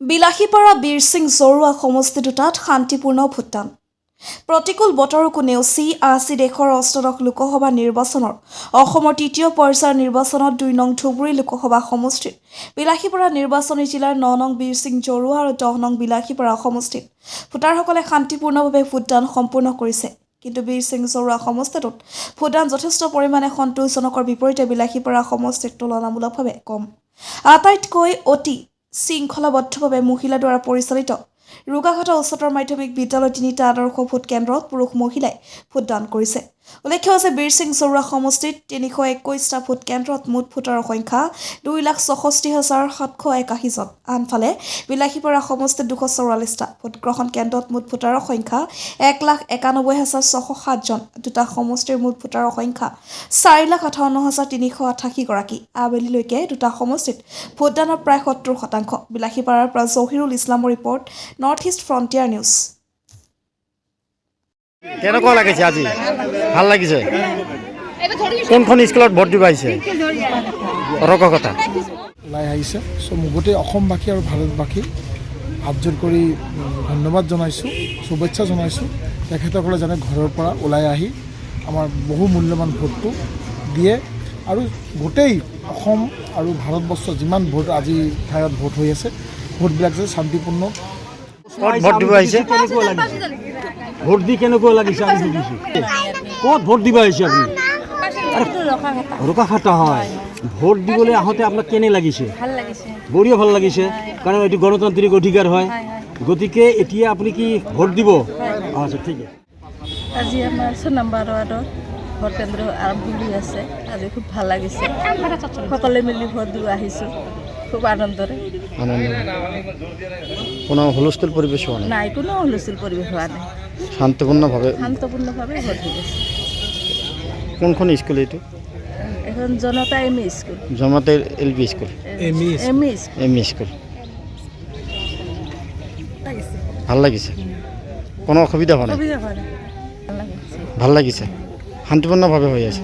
বিলাসীপাৰা বীৰ সিং জৰুৱা সমষ্টি দুটাত শান্তিপূৰ্ণ ভোটদান প্ৰতিকূল বতৰকো নেওচি আজি দেশৰ অষ্টদশ লোকসভা নিৰ্বাচনৰ অসমৰ তৃতীয় পৰ্যায়ৰ নিৰ্বাচনত ২ নং ধুবুৰী লোকসভা সমষ্টিত বিলাসীপাৰা নিৰ্বাচনী জিলাৰ ৯ নং বীৰ সিং জৰুৱা আৰু ১০ নং বিলাসীপাৰা সমষ্টিত ভোটাৰসকলে শান্তিপূৰ্ণভাৱে ভোটদান সম্পূৰ্ণ কৰিছে। কিন্তু বীৰ সিং জৰুৱা সমষ্টিটোত ভোটদান যথেষ্ট পৰিমাণে সন্তোষজনকৰ বিপৰীতে বিলাসীপাৰা সমষ্টিত তুলনামূলকভাৱে কম। আটাইতকৈ অতি শৃংখলাবদ্ধভাৱে মহিলা দ্বাৰা পৰিচালিত ৰুগাঘাটা উচ্চতৰ মাধ্যমিক বিদ্যালয় ৩টা আদৰ্শ ভোট কেন্দ্ৰত পুৰুষ মহিলাই ভোটদান কৰিছে। উল্লেখ্য আছে বীৰ সিং জৰুৱা সমষ্টিত ৩২১টা ভোট কেন্দ্ৰত মুঠ ভোটাৰৰ সংখ্যা ২,৬৪,৭৮১ জন। আনফালে বিলাসীপাৰা সমষ্টিত ২৪৪টা ভোটগ্ৰহণ কেন্দ্ৰত মুঠ ভোটাৰৰ সংখ্যা ১,৯১,৬০৭ জন। দুটা সমষ্টিৰ মুঠ ভোটাৰৰ সংখ্যা ৪,৫৮,৩৮৮ গৰাকী। আবেলিলৈকে দুটা সমষ্টিত ভোটদানৰ প্ৰায় ৭০%। বিলাসীপাৰাৰ পৰা জহিৰুল ইছলামৰ report, north east frontier news. কেনেকুৱা লাগিছে আজি? ভাল লাগিছে। কোনখন স্কুলত ভোট দিব আহিছে? কথা ওলাই আহিছে। চ' মোক গোটেই অসমবাসী আৰু ভাৰতবাসী হাতযোৰ কৰি ধন্যবাদ জনাইছোঁ, শুভেচ্ছা জনাইছোঁ। তেখেতসকলে যেনে ঘৰৰ পৰা ওলাই আহি আমাৰ বহু মূল্যৱান ভোটটো দিয়ে আৰু গোটেই অসম আৰু ভাৰতবৰ্ষৰ যিমান ভোট আজি ঠাইত ভোট হৈ আছে, ভোটবিলাক যে শান্তিপূৰ্ণ। ভোট দিব আহিছে? ভোট দি কেনেকুৱা লাগিছে আমি সুধিছোঁ। ক'ত ভোট দিব আহিছে আপুনি? ৰোকাখাটা হয়। ভোট দিবলৈ আহোঁতে আপোনাক কেনে লাগিছে? বঢ়িয়া ভাল লাগিছে, কাৰণ এইটো গণতান্ত্ৰিক অধিকাৰ হয়। গতিকে এতিয়া আপুনি কি ভোট দিব? আচ্ছা, ঠিক আছে। আজি আমাৰ ৬ নম্বৰ ৱাৰ্ডত ভোট কেন্দ্ৰ আৰম্ভ হৈ আছে। আজি খুব ভাল লাগিছে, সকলোৱে মিলি ভোট দিব আহিছোঁ খুব আনন্দৰে। কোনো হুলস্থুল পৰিৱেশ হোৱা নাই? নাই, কোনো হুলস্থুল পৰিৱেশ হোৱা নাই, শান্তপূৰ্ণভাৱে ভোট হৈ আছে। কোনখন স্কুল এইটো? এখন জনতা এম.ই. স্কুল, জমাতে LP স্কুল, এম.ই. স্কুল। ভাল লাগিছে, কোনো অসুবিধা হোৱা নাই? ভাল লাগিছে, শান্তিপূৰ্ণভাৱে হৈ আছে।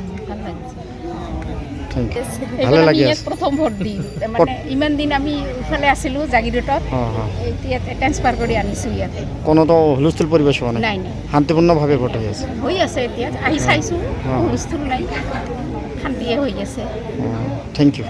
ভালে লাগি আছে। প্ৰথম ভোট দি মানে ইমান দিন আমি ইফালে আছিলোঁ জাগিৰোডত, এতিয়া ট্ৰেন্সফাৰ কৰি আনিছোঁ ইয়াতে। কোনোতো হুলস্থুল পৰিৱেশ হোৱা নাই? নাই, শান্তিপূৰ্ণভাৱে ভোট হৈ আছে। হৈ আছে। এতিয়া আহি চাইছোঁ, হুলস্থুল নাই, শান্তিয়ে হৈ আছে। Thank U.